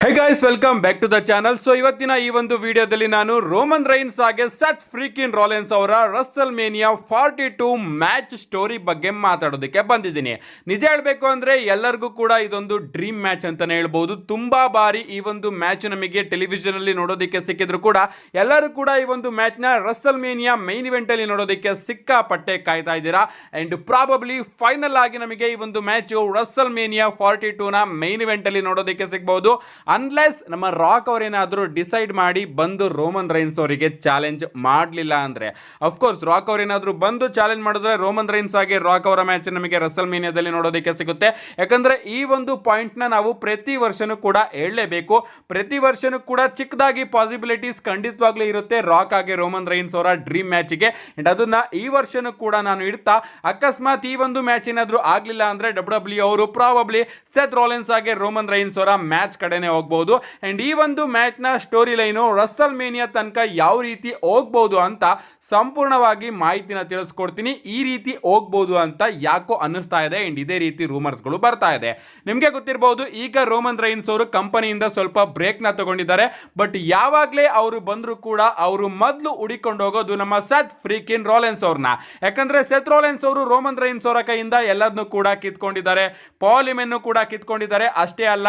Hey guys, welcome back to the channel. So ಇವತ್ತಿನ ಈ ಒಂದು ವಿಡಿಯೋದಲ್ಲಿ ನಾನು ರೋಮನ್ ರೈನ್ಸ್ ಹಾಗೆ ಸೆತ್ ಫ್ರೀಕಿನ್ ರಾಲೆನ್ಸ್ ಅವರ ರಸಲ್ ಮೇನಿಯಾ 42 ಮ್ಯಾಚ್ ಸ್ಟೋರಿ ಬಗ್ಗೆ ಮಾತಾಡೋದಕ್ಕೆ ಬಂದಿದ್ದೀನಿ. ನಿಜ ಹೇಳಬೇಕು ಅಂದ್ರೆ ಎಲ್ಲರಿಗೂ ಕೂಡ ಇದೊಂದು ಡ್ರೀಮ್ ಮ್ಯಾಚ್ ಅಂತಾನೆ ಹೇಳ್ಬಹುದು. ತುಂಬಾ ಬಾರಿ ಈ ಒಂದು ಮ್ಯಾಚ್ ನಮಗೆ ಟೆಲಿವಿಷನ್ ಅಲ್ಲಿ ನೋಡೋದಕ್ಕೆ ಸಿಕ್ಕಿದ್ರು ಕೂಡ ಎಲ್ಲರೂ ಕೂಡ ಈ ಒಂದು ಮ್ಯಾಚ್ ನ ರಸಲ್ ಮೇನಿಯಾ ಮೈನ್ ಇವೆಂಟ್ ಅಲ್ಲಿ ನೋಡೋದಕ್ಕೆ ಸಿಕ್ಕಾಪಟ್ಟೆ ಕಾಯ್ತಾ ಇದ್ದೀರಾ. ಅಂಡ್ ಪ್ರಾಬಬ್ಲಿ ಫೈನಲ್ ಆಗಿ ನಮಗೆ ಈ ಒಂದು ಮ್ಯಾಚ್ ರಸಲ್ ಮೇನಿಯಾ 42 ನ ಮೈನ್ ಇವೆಂಟ್ ಅಲ್ಲಿ ನೋಡೋದಕ್ಕೆ ಸಿಗಬಹುದು. ಅನ್ಲೆಸ್ ನಮ್ಮ ರಾಕ್ ಅವರೇನಾದರೂ ಡಿಸೈಡ್ ಮಾಡಿ ಬಂದು ರೋಮನ್ ರೈನ್ಸ್ ಅವರಿಗೆ ಚಾಲೆಂಜ್ ಮಾಡಲಿಲ್ಲ ಅಂದ್ರೆ, ಅಫ್ಕೋರ್ಸ್ ರಾಕ್ ಅವರೇನಾದರೂ ಬಂದು ಚಾಲೆಂಜ್ ಮಾಡಿದ್ರೆ ರೋಮನ್ ರೈನ್ಸ್ ಆಗಿ ರಾಕ್ ಅವರ ಮ್ಯಾಚ್ ನಮಗೆ ರಸಲ್ ಮೇನಿಯಾದಲ್ಲಿ ನೋಡೋದಕ್ಕೆ ಸಿಗುತ್ತೆ. ಯಾಕಂದ್ರೆ ಈ ಒಂದು ಪಾಯಿಂಟ್ ನ ನಾವು ಪ್ರತಿ ವರ್ಷನೂ ಕೂಡ ಹೇಳಲೇಬೇಕು. ಪ್ರತಿ ವರ್ಷನೂ ಕೂಡ ಚಿಕ್ಕದಾಗಿ ಪಾಸಿಬಿಲಿಟೀಸ್ ಖಂಡಿತವಾಗ್ಲೂ ಇರುತ್ತೆ ರಾಕ್ ಆಗಿ ರೋಮನ್ ರೈನ್ಸ್ ಅವರ ಡ್ರೀಮ್ ಮ್ಯಾಚ್ಗೆ. ಅಂಡ್ ಅದನ್ನ ಈ ವರ್ಷನೂ ಕೂಡ ನಾನು ಇಡ್ತಾ, ಅಕಸ್ಮಾತ್ ಈ ಒಂದು ಮ್ಯಾಚ್ ಏನಾದರೂ ಆಗ್ಲಿಲ್ಲ ಅಂದ್ರೆ ಡಬ್ಲ್ಯೂ ಅವರು ಪ್ರಾಬಬ್ಲಿ ಸೆತ್ ರಾಲೆನ್ಸ್ ಆಗಿ ರೋಮನ್ ರೈನ್ಸ್ ಅವರ ಮ್ಯಾಚ್ ಕಡೆನೆ ಹೋಗಬಹುದು. ಅಂಡ್ ಈ ಒಂದು ಮ್ಯಾಚ್ ನ ಸ್ಟೋರಿ ಲೈನು ರಸಲ್ ಮೇನಿಯಾ ತನಕ ಯಾವ ರೀತಿ ಹೋಗಬಹುದು ಅಂತ ಸಂಪೂರ್ಣವಾಗಿ ಮಾಹಿತಿನ ತಿಳಿಸ್ಕೊಡ್ತೀನಿ. ಈ ರೀತಿ ಹೋಗಬಹುದು ಅಂತ ಯಾಕೋ ಅನ್ನಿಸ್ತಾ ಇದೆ. ಅಂಡ್ ಇದೇ ರೀತಿ ರೂಮರ್ಸ್ ಗಳು ಬರ್ತಾ ಇದೆ. ನಿಮ್ಗೆ ಗೊತ್ತಿರಬಹುದು, ಈಗ ರೋಮನ್ ರೈನ್ಸ್ ಅವರು ಕಂಪನಿಯಿಂದ ಸ್ವಲ್ಪ ಬ್ರೇಕ್ ನ ತಗೊಂಡಿದ್ದಾರೆ. ಬಟ್ ಯಾವಾಗ್ಲೇ ಅವರು ಬಂದ್ರು ಕೂಡ ಅವರು ಮೊದಲು ಹುಡಿಕೊಂಡು ಹೋಗೋದು ನಮ್ಮ ಸೆತ್ ಫ್ರೀಕಿನ್ ರಾಲೆನ್ಸ್ ಅವ್ರನ್ನ. ಯಾಕಂದ್ರೆ ಸೆತ್ ರಾಲೆನ್ಸ್ ಅವರು ರೋಮನ್ ರೈನ್ಸ್ ಅವರ ಕೈಯಿಂದ ಎಲ್ಲದನ್ನು ಕೂಡ ಕಿತ್ಕೊಂಡಿದ್ದಾರೆ, ಪಾಲಿಮೆನ್ನು ಕೂಡ ಕಿತ್ಕೊಂಡಿದ್ದಾರೆ. ಅಷ್ಟೇ ಅಲ್ಲ,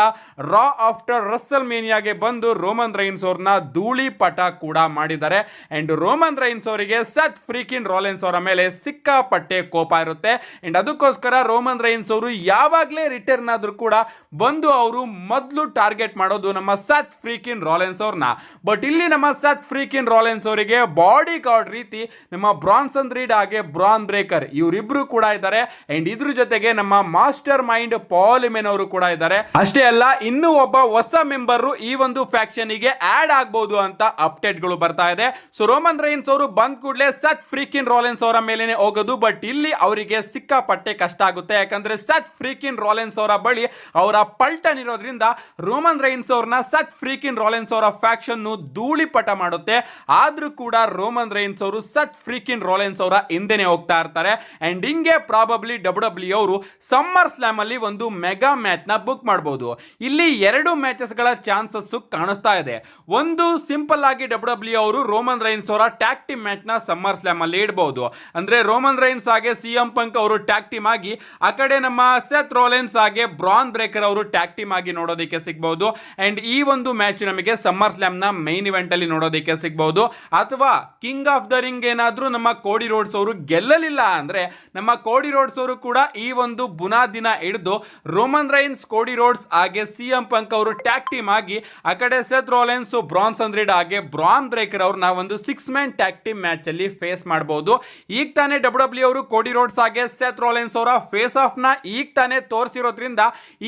ರಾ ಆಫ್ಟರ್ ರಸಲ್ ಮೇನಿಯಾಗೆ ಬಂದು ರೋಮನ್ ರೈನ್ಸ್ ಅವ್ರನ್ನ ಧೂಳಿ ಪಟ ಕೂಡ ಮಾಡಿದ್ದಾರೆ. ಅಂಡ್ ರೋಮನ್ ರೈನ್ಸ್ ಅವರಿಗೆ ಸೆತ್ ಫ್ರೀಕಿನ್ ರಾಲೆನ್ಸ್ ಅವರ ಮೇಲೆ ಸಿಕ್ಕಾಪಟ್ಟೆ ಕೋಪ ಇರುತ್ತೆ. ಅಂಡ್ ಅದಕ್ಕೋಸ್ಕರ ರೋಮನ್ ರೈನ್ಸ್ ಅವರು ಯಾವಾಗಲೇ ರಿಟರ್ನ್ ಆದ್ರೂ ಕೂಡ ಬಂದು ಅವರು ಮೊದಲು ಟಾರ್ಗೆಟ್ ಮಾಡೋದು ನಮ್ಮ ಸೆತ್ ಫ್ರೀಕಿನ್ ರಾಲೆನ್ಸ್ ಅವ್ರನ್ನ. ಬಟ್ ಇಲ್ಲಿ ನಮ್ಮ ಸೆತ್ ಫ್ರೀಕಿನ್ ರಾಲೆನ್ಸ್ ಅವರಿಗೆ ಬಾಡಿ ಗಾರ್ಡ್ ರೀತಿ ನಮ್ಮ ಬ್ರಾನ್ಸನ್ ರೀಡ್ ಹಾಗೆ ಬ್ರಾನ್ ಬ್ರೇಕರ್ ಇವರಿಬ್ರು ಕೂಡ ಇದ್ದಾರೆ. ಅಂಡ್ ಇದ್ರ ಜೊತೆಗೆ ನಮ್ಮ ಮಾಸ್ಟರ್ ಮೈಂಡ್ ಪಾಲ್ ಮೆನ್ ಅವರು ಕೂಡ ಇದ್ದಾರೆ. ಅಷ್ಟೇ ಅಲ್ಲ, ಇನ್ನೂ ಒಬ್ಬ ಹೊಸ ಮೆಂಬರ್ ಈ ಒಂದು ಫ್ಯಾಕ್ಷನ್ ಗೆ ಆಡ್ ಆಗಬಹುದು ಅಂತ ಅಪ್ಡೇಟ್ ಗಳು ಬರ್ತಾ ಇದೆ. ಸೊ ರೋಮನ್ ರೈನ್ಸ್ ಅವರು ಬಂದ ಕೂಡಲೇ ಸೆತ್ ಫ್ರೀಕಿನ್ ರಾಲೆನ್ಸ್ ಅವರ ಮೇಲೆನೆ ಹೋಗೋದು. ಬಟ್ ಇಲ್ಲಿ ಅವರಿಗೆ ಸಿಕ್ಕಾಪಟ್ಟೆ ಕಷ್ಟ ಆಗುತ್ತೆ. ಯಾಕಂದ್ರೆ ಸೆತ್ ಫ್ರೀಕಿನ್ ರಾಲೆನ್ಸ್ ಅವರ ಬಳಿ ಅವರ ಪಲ್ಟನ್ ಇರೋದ್ರಿಂದ ರೋಮನ್ ರೈನ್ಸ್ ಅವ್ರನ್ನ ಸೆತ್ ಫ್ರೀಕಿನ್ ರಾಲೆನ್ಸ್ ಅವರ ಫ್ಯಾಕ್ಷನ್ ಧೂಳಿಪಟ ಮಾಡುತ್ತೆ. ಆದ್ರೂ ಕೂಡ ರೋಮನ್ ರೈನ್ಸ್ ಅವರು ಸೆತ್ ಫ್ರೀಕಿನ್ ರಾಲೆನ್ಸ್ ಅವರ ಹಿಂದೆನೆ ಹೋಗ್ತಾ ಇರ್ತಾರೆ. ಅಂಡ್ ಹಿಂಗೆ ಪ್ರಾಬಬ್ಲಿ ಡಬ್ಲ್ಯೂ ಅವರು ಸಮ್ಮರ್ ಸ್ಲಾಮ್ ಅಲ್ಲಿ ಒಂದು ಮೆಗಾ ಮ್ಯಾಚ್ ನ ಬುಕ್ ಮಾಡಬಹುದು. ಇಲ್ಲಿ ಎರಡು ಮ್ಯಾಚಸ್ ಗಳ ಚಾನ್ಸಸ್ ಕಾಣಿಸ್ತಾ ಇದೆ. ಒಂದು, ಸಿಂಪಲ್ ಆಗಿ ಡಬ್ಲ್ಯೂ ಅವರು ರೋಮನ್ ರೈನ್ಸ್ ಅವರ ಟ್ಯಾಗ್ ಟೀಮ್ ಮ್ಯಾಚ್ ನ ಸಮ್ಮರ್ ಸ್ಲಾಮ್ ಅಲ್ಲಿ ಇಡಬಹುದು. ಅಂದ್ರೆ ರೋಮನ್ ರೈನ್ಸ್ ಹಾಗೆ ಸಿಎಂ ಪಂಕ್ ಅವರು ಟ್ಯಾಗ್ ಟೀಮ್ ಆಗಿ, ಆ ಕಡೆ ನಮ್ಮ ಸೆತ್ ರಾಲೆನ್ಸ್ ಹಾಗೆ ಬ್ರಾನ್ ಬ್ರೇಕರ್ ಅವರು ಟ್ಯಾಗ್ ಟೀಮ್ ಆಗಿ ನೋಡೋದಕ್ಕೆ ಸಿಗಬಹುದು. ಅಂಡ್ ಈ ಒಂದು ಮ್ಯಾಚ್ ನಮಗೆ ಸಮ್ಮರ್ ಸ್ಲಾಮ್ ನ ಮೈನ್ ಇವೆಂಟ್ ಅಲ್ಲಿ ನೋಡೋದಕ್ಕೆ ಸಿಗಬಹುದು. ಅಥವಾ ಕಿಂಗ್ ಆಫ್ ದ ರಿಂಗ್ ಏನಾದ್ರೂ ನಮ್ಮ ಕೋಡಿ ರೋಡ್ಸ್ ಅವರು ಗೆಲ್ಲಲಿಲ್ಲ ಅಂದ್ರೆ ನಮ್ಮ ಕೋಡಿ ರೋಡ್ಸ್ ಅವರು ಕೂಡ ಈ ಒಂದು ಬುನಾದಿನ ಹಿಡಿದು ರೋಮನ್ ರೈನ್ಸ್, ಕೋಡಿ ರೋಡ್ಸ್ ಹಾಗೆ ಸಿಎಂ ಪಂಕ್ ಅವರು ಟ್ಯಾಗ್ ಟೀಮ್ ಆಗಿ, ಆ ಕಡೆ ಸೆತ್ ರಾಲೆನ್ಸ್, ಬ್ರಾನ್ಸನ್ ರೀಡ್ ಹಾಗೆ ಬ್ರಾನ್ ಬ್ರೇಕರ್ ಅವ್ರನ್ನ ಒಂದು 6 ಮ್ಯಾನ್ ಟ್ಯಾಗ್ ಟೀಮ್ ಮ್ಯಾಚ್ ಅಲ್ಲಿ ಫೇಸ್ ಮಾಡಬಹುದು. ಈಗ ತಾನೇ ಡಬ್ಲ್ಯೂ ಅವರು ಕೋಡಿ ರೋಡ್ಸ್ ಹಾಗೆ ಸೆತ್ ರಾಲೆನ್ಸ್ ಅವರ ಫೇಸ್ ಆಫ್ ನ ಈಗ ತಾನೇ ತೋರಿಸಿರೋದ್ರಿಂದ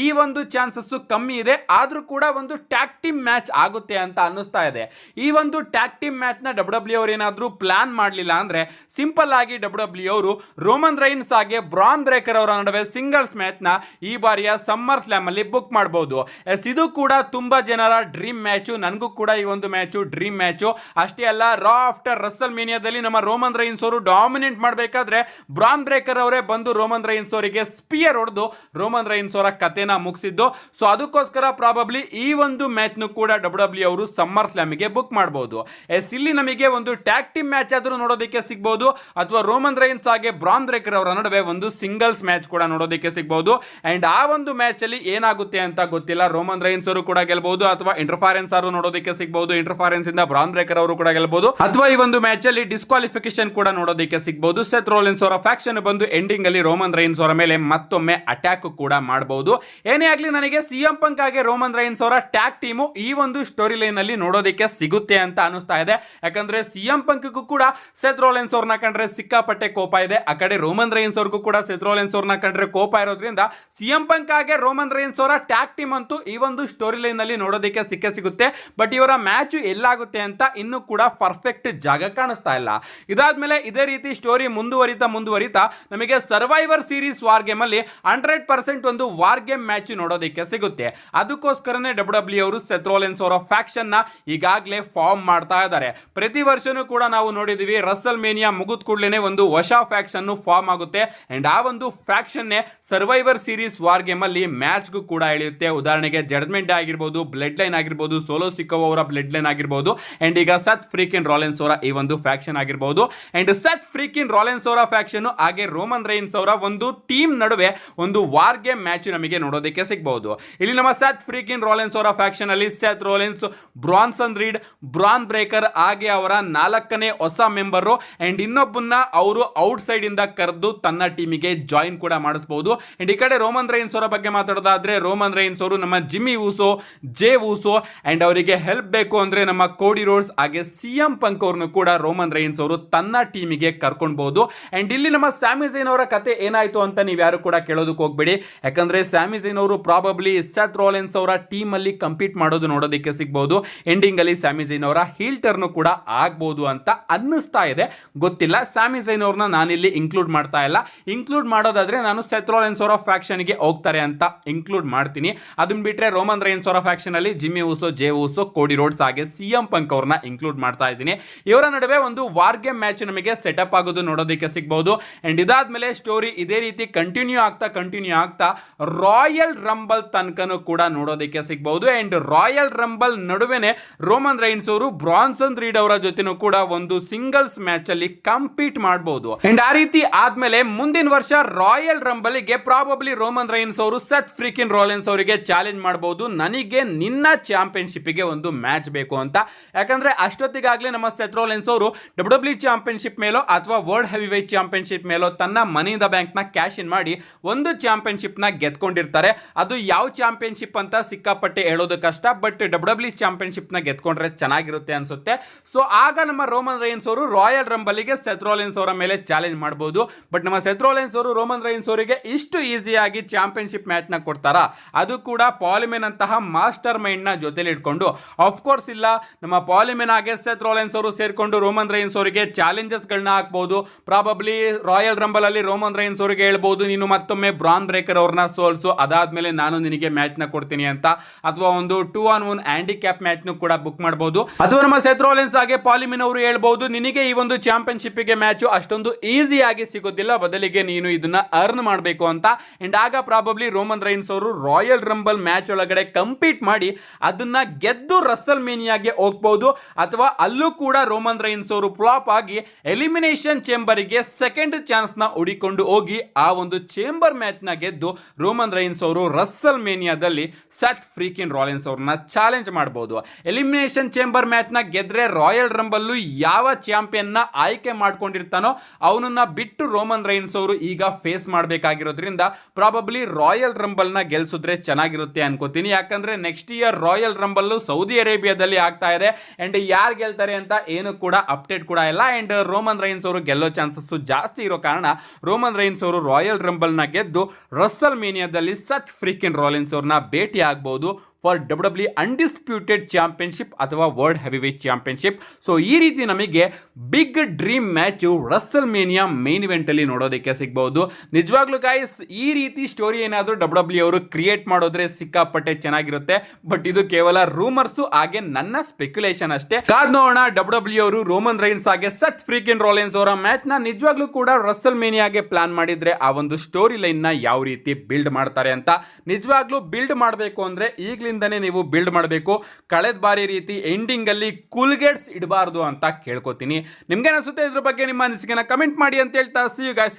ಈ ಒಂದು ಚಾನ್ಸಸ್ ಕಮ್ಮಿ ಇದೆ. ಆದ್ರೂ ಕೂಡ ಒಂದು ಟ್ಯಾಗ್ ಟೀಮ್ ಮ್ಯಾಚ್ ಆಗುತ್ತೆ ಅಂತ ಅನ್ನಿಸ್ತಾ ಇದೆ. ಈ ಒಂದು ಟ್ಯಾಗ್ ಟೀಮ್ ಮ್ಯಾಚ್ ನ ಡಬ್ಲ್ಯೂ ಅವರು ಏನಾದ್ರೂ ಪ್ಲಾನ್ ಮಾಡಲಿಲ್ಲ ಅಂದ್ರೆ ಸಿಂಪಲ್ ಆಗಿ ಡಬ್ಲ್ಯೂ ಅವರು ರೋಮನ್ ರೈನ್ಸ್ ಹಾಗೆ ಬ್ರಾನ್ ಬ್ರೇಕರ್ ಅವರ ನಡುವೆ ಸಿಂಗಲ್ಸ್ ಮ್ಯಾಚ್ ನ ಈ ಬಾರಿಯ ಸಮ್ಮರ್ ಸ್ಲಾಮ್ ಅಲ್ಲಿ ಬುಕ್ ಮಾಡಬಹುದು. ಇದು ಕೂಡ ತುಂಬಾ ಜನರ ಡ್ರೀಮ್ ಮ್ಯಾಚ್. ನನಗೂ ಕೂಡ ಈ ಒಂದು ಮ್ಯಾಚ್ ಡ್ರೀಮ್ ಮ್ಯಾಚ್. ಅಷ್ಟೇ ಅಲ್ಲ, ರಾ ಆಫ್ಟರ್ ರಸಲ್ ಮೇನಿಯಾದಲ್ಲಿ ನಮ್ಮ ರೋಮನ್ ರೈನ್ಸ್ ಅವರು ಡಾಮಿನೇಟ್ ಮಾಡಬೇಕಾದ್ರೆ ಬ್ರಾನ್ ಬ್ರೇಕರ್ ಅವರೇ ಬಂದು ರೋಮನ್ ರೈನ್ಸ್ ಅವರಿಗೆ ಸ್ಪಿಯರ್ ಹೊಡೆದು ರೋಮನ್ ರೈನ್ಸ್ ಅವರ ಕಥೆನ ಮುಗಿಸಿದ್ದು. ಸೊ ಅದಕ್ಕೋಸ್ಕರ ಪ್ರಾಬಬ್ಲಿ ಈ ಒಂದು ಮ್ಯಾಚ್ ನು ಕೂಡ ಡಬ್ಲ್ಯೂ ಅವರು ಸಮ್ಮರ್ ಸ್ಲಾಮ್ ಗೆ ಬುಕ್ ಮಾಡಬಹುದು. ಇಲ್ಲಿ ನಮಗೆ ಒಂದು ಟ್ಯಾಗ್ ಟೀಮ್ ಮ್ಯಾಚ್ ಆದ್ರೂ ನೋಡೋದಕ್ಕೆ ಸಿಗಬಹುದು, ಅಥವಾ ರೋಮನ್ ರೈನ್ಸ್ ಹಾಗೆ ಬ್ರಾನ್ ಬ್ರೇಕರ್ ಅವರ ನಡುವೆ ಒಂದು ಸಿಂಗಲ್ಸ್ ಮ್ಯಾಚ್ ಕೂಡ ನೋಡೋದಕ್ಕೆ ಸಿಗಬಹುದು. ಅಂಡ್ ಆ ಒಂದು ಮ್ಯಾಚ್ ಅಲ್ಲಿ ಏನಾಗುತ್ತೆ ಅಂತ ಗೊತ್ತಿಲ್ಲ. ರೋಮನ್ ರೈನ್ಸ್ ಅವರು ಕೂಡ ಗೆಲ್ಲಬಹುದು, ಅಥವಾ ಇಂಟರ್ಫರೆನ್ಸ್ ಅವರು ನೋಡೋದಕ್ಕೆ ಸಿಗಬಹುದು. ಇಂಟರ್ಫರೆನ್ಸ್ ಇಂದ ಬ್ರಾನ್ ಬ್ರೇಕರ್ ಅವರು ಕೂಡ ಗೆಲ್ಲಬಹುದು, ಅಥವಾ ಈ ಒಂದು ಮ್ಯಾಚ್ ಅಲ್ಲಿ ಡಿಸ್ಕ್ವಾಲಿಫಿಕೇಶನ್ ಕೂಡ ನೋಡೋದಕ್ಕೆ ಸಿಗಬಹುದು. ಸೆತ್ ರಾಲೆನ್ಸ್ ಅವರ ಫ್ಯಾಕ್ಷನ್ ಬಂದು ಎಂಡಿಂಗ್ ಅಲ್ಲಿ ರೋಮನ್ ರೈನ್ಸ್ ಅವರ ಮೇಲೆ ಮತ್ತೊಮ್ಮೆ ಅಟ್ಯಾಕ್ ಕೂಡ ಮಾಡಬಹುದು. ಏನೇ ಆಗ್ಲಿ, ನನಗೆ ಸಿಎಂ ಪಂಕ್ ಹಾಗೆ ರೋಮನ್ ರೈನ್ಸ್ ಅವರ ಟ್ಯಾಗ್ ಟೀಮು ಈ ಒಂದು ಸ್ಟೋರಿ ಲೈನ್ ಅಲ್ಲಿ ನೋಡೋದಕ್ಕೆ ಸಿಗುತ್ತೆ ಅಂತ ಅನಿಸ್ತಾ ಇದೆ. ಯಾಕಂದ್ರೆ ಸಿಎಂ ಪಂಕ್ ಕೂಡ ಸೆತ್ ರಾಲೆನ್ಸ್ ಅವ್ರನ್ನ ಕಂಡ್ರೆ ಸಿಕ್ಕಾಪಟ್ಟೆ ಕೋಪ ಇದೆ. ಆ ಕಡೆ ರೋಮನ್ ರೈನ್ಸ್ ಅವ್ರಿಗೂ ಕೂಡ ಸೆತ್ ರಾಲೆನ್ಸ್ ಅವ್ರನ್ನ ಕಂಡ್ರೆ ಕೋಪ ಇರೋದ್ರಿಂದ ಸಿಎಂ ಪಂಕ್ ಹಾಗೆ ರೋಮನ್ ರೈನ್ಸ್ ಅವರ ಟ್ಯಾಗ್ ಟೀಮ್ ಅಂತೂ ಈ ಒಂದು ಸ್ಟೋರಿ ಲೈನ್ ಅಲ್ಲಿ ನೋಡೋದಕ್ಕೆ ಸಿಗುತ್ತೆ. ಬಟ್ ಇವರ ಮ್ಯಾಚ್ ಎಲ್ಲಾಗುತ್ತೆ ಅಂತ ಇನ್ನೂ ಕೂಡ ಪರ್ಫೆಕ್ಟ್ ಜಾಗ ಕಾಣಿಸ್ತಾ ಇಲ್ಲ. ಇದಾದ್ಮೇಲೆ ಇದೇ ರೀತಿ ಸ್ಟೋರಿ ಮುಂದುವರಿತಾ ನಮಗೆ ಸರ್ವೈವರ್ ಸೀರೀಸ್ ವಾರ್ ಗೇಮ್ ಅಲ್ಲಿ 100% ಒಂದು ವಾರ್ ಗೇಮ್ ಮ್ಯಾಚ್ ನೋಡೋದಕ್ಕೆ ಸಿಗುತ್ತೆ. ಅದಕ್ಕೋಸ್ಕರನೇ ಡಬ್ಲ್ಯೂ ಅವರು ಸೆತ್ ರಾಲೆನ್ಸ್ ಅವರ ಫ್ಯಾಕ್ಷನ್ ನ ಈಗಾಗಲೇ ಫಾರ್ಮ್ ಮಾಡ್ತಾ ಇದ್ದಾರೆ. ಪ್ರತಿ ವರ್ಷನೂ ಕೂಡ ನಾವು ನೋಡಿದೀವಿ, ರಸಲ್ ಮೇನಿಯಾ ಮುಗಿದ ಕೂಡಲೇ ಒಂದು ಹೊಸ ಫ್ಯಾಕ್ಷನ್ ಫಾರ್ಮ್ ಆಗುತ್ತೆ. ಅಂಡ್ ಆ ಒಂದು faction survivor series war game ಅಲ್ಲಿ ಮ್ಯಾಚ್ ಕೂಡ ಎಳೆಯುತ್ತೆ. ಉದಾಹರಣೆಗೆ ಜಡ್ಜ್ಮೆಂಟ್ ಡೇ ಆಗಿರ್ಬೋದು, ಬ್ಲಡ್ ಲೈನ್ ಆಗಿರ್ಬೋದು, ಸೋಲೋ ಸಿಕ್ಕೋ ಅವರ ಬ್ಲಡ್ ಲೈನ್ ಆಗಿರ್ಬೋದು, ಅಂಡ್ ಈಗ ಸತ್ ಫ್ರೀಕಿನ್ ರಾಲೆನ್ಸ್ ಅವರ ಈ ಒಂದು ಫ್ಯಾಕ್ಷನ್ ಆಗಿರ್ಬೋದು, ಅಂಡ್ ಸತ್ ಫ್ರೀಕಿನ್ ರಾಲೆನ್ಸ್ ಅವರ ಫ್ಯಾಕ್ಷನ್ ಹಾಗೆ ರೋಮನ್ ರೈನ್ಸ್ ಅವರ ಒಂದು ಟೀಮ್ ನಡುವೆ ಒಂದು ವಾರ್ ಗೇಮ್ ಮ್ಯಾಚ್ ನಮಗೆ ನೋಡೋದಕ್ಕೆ ಸಿಗಬಹುದು. ಇಲ್ಲಿ ನಮ್ಮ ಸತ್ ಫ್ರೀಕಿನ್ ರಾಲೆನ್ಸ್ ಅವರ ಫ್ಯಾಕ್ಷನ್ ಅಲ್ಲಿ Seth Rollins, Bronson Reed, Bron Breakker ಹಾಗೆ ಅವರ 4ನೇ ಹೊಸ ಮೆಂಬರ್ ಅಂಡ್ ಇನ್ನೊಬ್ಬನ್ನ ಅವರು ಔಟ್ ಸೈಡ್ ಇಂದ ಕರೆದು ತನ್ನ ಟೀಮಿಗೆ ಜಾಯಿನ್ ಕೂಡ ಮಾಡಿಸಬಹುದು. ಅಂಡ್ ಈ ಕಡೆ ರೋಮನ್ ರೈನ್ಸ್ ಅವರ ಬಗ್ಗೆ ಮಾತಾಡೋದಾದ್ರೆ ರೋಮನ್ ರೈನ್ಸ್ ಅವರು ನಮ್ಮ Jimmy Uso, Jey Uso and ಅವರಿಗೆ ಹೆಲ್ಪ್ ಬೇಕು ಅಂದ್ರೆ ನಮ್ಮ ಕೋಡಿ ರೋಡ್ಸ್ ಹಾಗೆ ಸಿಎಂ ಪಂಕ್ ಅವ್ರನ್ನು ಕೂಡ ರೋಮನ್ ರೈನ್ಸ್ ಅವರು ತನ್ನ ಟೀಮಿಗೆ ಕರ್ಕೊಳ್ಬಹುದು. ಅಂಡ್ ಇಲ್ಲಿ ನಮ್ಮ ಸ್ಯಾಮಿ ಝೈನ್ ಅವರ ಕತೆ ಏನಾಯ್ತು ಅಂತ ನೀವು ಯಾರು ಕೂಡ ಕೇಳೋದಕ್ಕೆ ಹೋಗ್ಬೇಡಿ, ಯಾಕಂದ್ರೆ ಸ್ಯಾಮಿ ಝೈನ್ ಅವರು ಪ್ರಾಬಬ್ಲಿ ಸೆತ್ ರೋಲೆನ್ಸ್ ಅವರ ಟೀಮ್ ಅಲ್ಲಿ ಕಂಪೀಟ್ ಮಾಡೋದು ನೋಡೋದಕ್ಕೆ ಸಿಗಬಹುದು. ಎಂಡಿಂಗ್ ಅಲ್ಲಿ ಸ್ಯಾಮಿ ಝೈನ್ ಅವರ ಹೀಲ್ ಟರ್ನ್ ಕೂಡ ಆಗ್ಬಹುದು ಅಂತ ಅನ್ನಿಸ್ತಾ ಇದೆ, ಗೊತ್ತಿಲ್ಲ. ಸ್ಯಾಮಿ ಝೈನ್ ಅವ್ರನ್ನ ನಾನಿಲ್ಲಿ ಇನ್ಕ್ಲೂಡ್ ಮಾಡ್ತಾ ಇಲ್ಲ. ಇನ್ಕ್ಲೂಡ್ ಮಾಡೋದಾದ್ರೆ ನಾನು ಸೆತ್ ರೋಲೆನ್ಸ್ ಅವರ ಫ್ಯಾಕ್ಷನ್ ಗೆ ಹೋಗ್ತಾರೆ ಅಂತ ಇನ್ಕ್ಲೂಡ್ ಮಾಡ್ತೀನಿ. ಅದನ್ನ ಬಿಟ್ರೆ ರೋಮನ್ ರೈನ್ಸ್ ಅವರ ಫ್ಯಾಕ್ಷನ್ ಅಲ್ಲಿ ಜಿಮ್ಮಿ ಊಸೋ, ಜೇ ಊಸೋ, ಕೋಡಿ ರೋಡ್ಸ್ ಹಾಗೆ ಸಿಎಂ ಪಂಕ್ ಅವ್ರನ್ನ ಇನ್ಕ್ಲೂಡ್ ಮಾಡ್ತಾ ಇದ್ದೀನಿ. ಇವರ ನಡುವೆ ಒಂದು ವಾರ್ ಗೇಮ್ ಮ್ಯಾಚ್ ನಮಗೆ ಸೆಟಪ್ ಆಗೋದು ನೋಡೋದಕ್ಕೆ ಸಿಗಬಹುದು. ಅಂಡ್ ಇದಾದ್ಮೇಲೆ ಸ್ಟೋರಿ ಇದೇ ರೀತಿ ಕಂಟಿನ್ಯೂ ಆಗ್ತಾ ರಾಯಲ್ ರಂಬಲ್ ತನಕನೂ ಕೂಡ ನೋಡೋದಕ್ಕೆ ಸಿಗಬಹುದು. ಅಂಡ್ ರಾಯಲ್ ರಂಬಲ್ ನಡುವೆನೆ ರೋಮನ್ ರೈನ್ಸ್ ಅವರು ಬ್ರಾನ್ಸನ್ ರೀಡ್ ಅವರ ಜೊತೆನೂ ಕೂಡ ಒಂದು ಸಿಂಗಲ್ಸ್ ಮ್ಯಾಚ್ ಅಲ್ಲಿ ಕಂಪೀಟ್ ಮಾಡಬಹುದು. ಅಂಡ್ ಆ ರೀತಿ ಆದ್ಮೇಲೆ ಮುಂದಿನ ವರ್ಷ ರಾಯಲ್ ರಂಬಲ್ ಗೆ ಪ್ರಾಬಬ್ಲಿ ರೋಮನ್ ರೈನ್ಸ್ ಅವರು ಸೆತ್ ಫ್ರೀಕಿನ್ ರಾಲೆನ್ಸ್ ಅವರಿಗೆ ಚಾಲೆಂಜ್ ಮಾಡಬಹುದು, ನನಗೆ ನಿನ್ನ ಚಾಂಪಿಯನ್ಶಿಪ್ ಗೆ ಒಂದು ಮ್ಯಾಚ್ ಬೇಕು ಅಂತ. ಯಾಕಂದ್ರೆ ಅಷ್ಟೊತ್ತಿಗಾಗ್ಲೇ ನಮ್ಮ ಸೆತ್ ರಾಲೆನ್ಸ್ ಅವರು ಡಬ್ಲ್ಯೂ ಚಾಂಪಿಯನ್ಶಿಪ್ ಮೇಲೋ ಅಥವಾ ವರ್ಲ್ಡ್ ಹೆವಿ ವೇಟ್ ಚಾಂಪಿಯನ್ಶಿಪ್ ಮೇಲೋ ತನ್ನ ಮನಿ ಇನ್ ದ ಬ್ಯಾಂಕ್ ನ ಕ್ಯಾಶ್ ಇನ್ ಮಾಡಿ ಒಂದು ಚಾಂಪಿಯನ್ಶಿಪ್ ನ ಗೆದ್ಕೊಂಡಿರ್ತಾರೆ. ಅದು ಯಾವ ಚಾಂಪಿಯನ್ಶಿಪ್ ಅಂತ ಸಿಕ್ಕಾಪಟ್ಟೆ ಹೇಳೋದು ಕಷ್ಟ, ಬಟ್ ಡಬ್ಲ್ಯೂ ಚಾಂಪಿಯನ್ಶಿಪ್ ನ ಗೆದ್ಕೊಂಡ್ರೆ ಚೆನ್ನಾಗಿರುತ್ತೆ ಅನ್ಸುತ್ತೆ. ಸೊ ಆಗ ನಮ್ಮ ರೋಮನ್ ರೈನ್ಸ್ ಅವರು ರಾಯಲ್ ರಂಬಲ್ ಗೆ ಸೆತ್ ರಾಲೆನ್ಸ್ ಅವರ ಮೇಲೆ ಚಾಲೆಂಜ್ ಮಾಡಬಹುದು. ಬಟ್ ನಮ್ಮ ಸೆತ್ ರಾಲೆನ್ಸ್ ಅವರು ರೋಮನ್ ರೈನ್ಸ್ ಅವರಿಗೆ ಇಷ್ಟು ಈಸಿಯಾಗಿ ಚಾಂಪಿಯನ್ಶಿಪ್ ಮ್ಯಾಚ್ ನ ಕೊಡ್ತಾರಾ? ಅದು ಕೂಡ ಪಾಲಿಮೆನ್ ಅಂತಹ ಮಾಸ್ಟರ್ ಮೈಂಡ್ ನ ಜೊತೆಲಿ ಇಟ್ಕೊಂಡು. ಆಫ್ ಕೋರ್ಸ್ ಇಲ್ಲ, ನಮ್ಮ ಪಾಲಿಮೆನ್ ಹಾಗೆ ಸೆತ್ ರಾಲೆನ್ಸ್ ಅವರು ಸೇರ್ಕೊಂಡು ರೋಮನ್ ರೈನ್ಸ್ ಅವರಿಗೆ ಚಾಲೆಂಜಸ್ ಗಳನ್ನ ಹಾಕಬಹುದು. ಪ್ರಾಬಬ್ಲಿ ರಾಯಲ್ ರಂಬಲ್ ಅಲ್ಲಿ ರೋಮನ್ ರೈನ್ಸ್ ಅವರಿಗೆ ಹೇಳ್ಬಹುದು, ನೀನು ಮತ್ತೊಮ್ಮೆ ಬ್ರಾನ್ ಬ್ರೇಕರ್ ಅವ್ರನ್ನ ಸೋಲ್ಸು, ಅದಾದ್ಮೇಲೆ ನಾನು ನಿನಗೆ ಮ್ಯಾಚ್ ನ ಕೊಡ್ತೀನಿ ಅಂತ. ಅಥವಾ ಒಂದು 2-on-1 ಹ್ಯಾಂಡಿಕ್ಯಾಪ್ ಮ್ಯಾಚ್ ನು ಕೂಡ ಬುಕ್ ಮಾಡಬಹುದು. ಅಥವಾ ನಮ್ಮ ಸೆತ್ ರಾಲೆನ್ಸ್ ಹಾಗೆ ಪಾಲಿಮೆನ್ ಅವರು ಹೇಳ್ಬಹುದು, ನಿನಗೆ ಈ ಒಂದು ಚಾಂಪಿಯನ್ಶಿಪ್ ಗೆ ಮ್ಯಾಚ್ ಅಷ್ಟೊಂದು ಈಸಿ ಆಗಿ ಸಿಗೋದಿಲ್ಲ, ಬದಲಿಗೆ ನೀನು ಇದನ್ನ ಅರ್ನ್ ಮಾಡಬೇಕು ಅಂತ. ಅಂಡ್ ಆಗ ಪ್ರಾಬಬ್ಲಿ ರೋಮನ್ ರೈನ್ಸ್ ಅವರು ರಾಯಲ್ ರಂಬಲ್ ಮ್ಯಾಚ್ ಒಳಗಡೆ ಕಂಪೀಟ್ ಮಾಡಿ ಅದನ್ನ ಗೆದ್ದು ರಸಲ್ ಮೇನಿಯಾಗೆ ಹೋಗಬಹುದು. ಅಥವಾ ಅಲ್ಲೂ ಕೂಡ ರೋಮನ್ ರೈನ್ಸ್ ಅವರು ಫ್ಲಾಪ್ ಆಗಿ ಎಲಿಮಿನೇಷನ್ ಚೇಂಬರ್ ಗೆ ಸೆಕೆಂಡ್ ಚಾನ್ಸ್ ನ ಹುಡಿಕೊಂಡು ಹೋಗಿ ಆ ಒಂದು ಚೇಂಬರ್ ಮ್ಯಾಚ್ ನ ಗೆದ್ದು ರೋಮನ್ ರೈನ್ಸ್ ಅವರು ರಸಲ್ ಮೇನಿಯಾದಲ್ಲಿ ಸೆತ್ ಫ್ರೀಕಿನ್ ರಾಲೆನ್ಸ್ ಅವ್ರನ್ನ ಚಾಲೆಂಜ್ ಮಾಡಬಹುದು. ಎಲಿಮಿನೇಷನ್ ಚೇಂಬರ್ ಮ್ಯಾಚ್ ನ ಗೆದ್ರೆ ರಾಯಲ್ ರಂಬಲ್ ಯಾವ ಚಾಂಪಿಯನ್ ನ ಆಯ್ಕೆ ಮಾಡ್ಕೊಂಡಿರ್ತಾನೋ ಅವನನ್ನ ಬಿಟ್ಟು ರೋಮನ್ ರೈನ್ಸ್ ಅವರು ಈಗ ಫೇಸ್ ಮಾಡಬೇಕಾಗಿರೋದ್ರಿಂದ ಪ್ರಾಬಬ್ಲಿ ರಾಯಲ್ ರಂಬಲ್ ನ ಗೆಲ್ಸಿದ್ರೆ ಚೆನ್ನಾಗಿರುತ್ತೆ ಅನ್ಕೋತೀನಿ. ಯಾಕಂದ್ರೆ next year royal rumble Saudi ಅರೇಬಿಯಾದಲ್ಲಿ ಆಗ್ತಾ ಇದೆ. ಅಂಡ್ ಯಾರು ಗೆಲ್ತಾರೆ ಅಂತ ಏನು ಕೂಡ ಅಪ್ಡೇಟ್ ಕೂಡ ಇಲ್ಲ. ಅಂಡ್ ರೋಮನ್ ರೈನ್ಸ್ ಅವರು ಗೆಲ್ಲೋ ಚಾನ್ಸಸ್ ಜಾಸ್ತಿ ಇರೋ ಕಾರಣ ರೋಮನ್ ರೈನ್ಸ್ ಅವರು ರಾಯಲ್ ರಂಬಲ್ ನ ಗೆದ್ದು ರಸಲ್ ಮೇನಿಯಾದಲ್ಲಿ ಸೆತ್ ಫ್ರೀಕಿನ್ ರಾಲೆನ್ಸ್ ಅವ್ರನ್ನ ಭೇಟಿ ಆಗಬಹುದು ಫಾರ್ ಡಬ್ಲ್ಯೂ ಅನ್ಡಿಸ್ಪ್ಯೂಟೆಡ್ ಚಾಂಪಿಯನ್ಶಿಪ್ ಅಥವಾ ವರ್ಲ್ಡ್ ಹೆವಿವೇಟ್ ಚಾಂಪಿಯನ್ಶಿಪ್. ಸೊ ಈ ರೀತಿ ನಮಗೆ big dream match WrestleMania main event ಅಲ್ಲಿ ನೋಡೋದಕ್ಕೆ ಸಿಗಬಹುದು. ನಿಜವಾಗ್ಲೂ ಗೈಸ್, ಈ ರೀತಿ ಸ್ಟೋರಿ ಏನಾದರೂ ಡಬ್ಲ್ಯೂ ಅವರು ಕ್ರಿಯೇಟ್ ಮಾಡೋದ್ರೆ ಸಿಕ್ಕಾಪಟ್ಟೆ ಚೆನ್ನಾಗಿರುತ್ತೆ. ಬಟ್ ಇದು ಕೇವಲ ರೂಮರ್ಸ್ ಹಾಗೆ ನನ್ನ ಸ್ಪೆಕ್ಯುಲೇಷನ್ ಅಷ್ಟೇ. ಕಾದ್ ನೋಡೋಣ ಡಬ್ಲ್ಯೂ ಅವರು ರೋಮನ್ ರೈನ್ಸ್ ಹಾಗೆ ಸೆತ್ ಫ್ರೀಕಿನ್ ರಾಲೆನ್ಸ್ ಅವರ ಮ್ಯಾಚ್ ನ ನಿಜವಾಗ್ಲೂ ಕೂಡ ರಸಲ್ ಮೇನಿಯಾಗೆ ಪ್ಲಾನ್ ಮಾಡಿದ್ರೆ ಆ ಒಂದು ಸ್ಟೋರಿ ಲೈನ್ ನ ಯಾವ ರೀತಿ ಬಿಲ್ಡ್ ಮಾಡ್ತಾರೆ ಅಂತ. ನಿಜವಾಗ್ಲೂ ಬಿಲ್ಡ್ ಮಾಡಬೇಕು ಅಂದ್ರೆ ಈಗಲಿಂದನೇ ನೀವು ಬಿಲ್ಡ್ ಮಾಡಬೇಕು. ಕಳೆದ ಬಾರಿ ರೀತಿ ಎಂಡಿಂಗ್ ಅಲ್ಲಿ ಕೂಲ್ಗೇಟ್ಸ್ ಇಡಬಾರ್ದು ಅಂತ ಕೇಳ್ಕೊತೀನಿ. ನಿಮ್ಗೆ ಅನಿಸುತ್ತೆ ಇದ್ರ ಬಗ್ಗೆ ನಿಮ್ಮ ಅನಿಸಿಕೆನ ಕಮೆಂಟ್ ಮಾಡಿ ಅಂತ ಹೇಳ್ತಾ, ಸಿ ಯು ಗೈಸ್.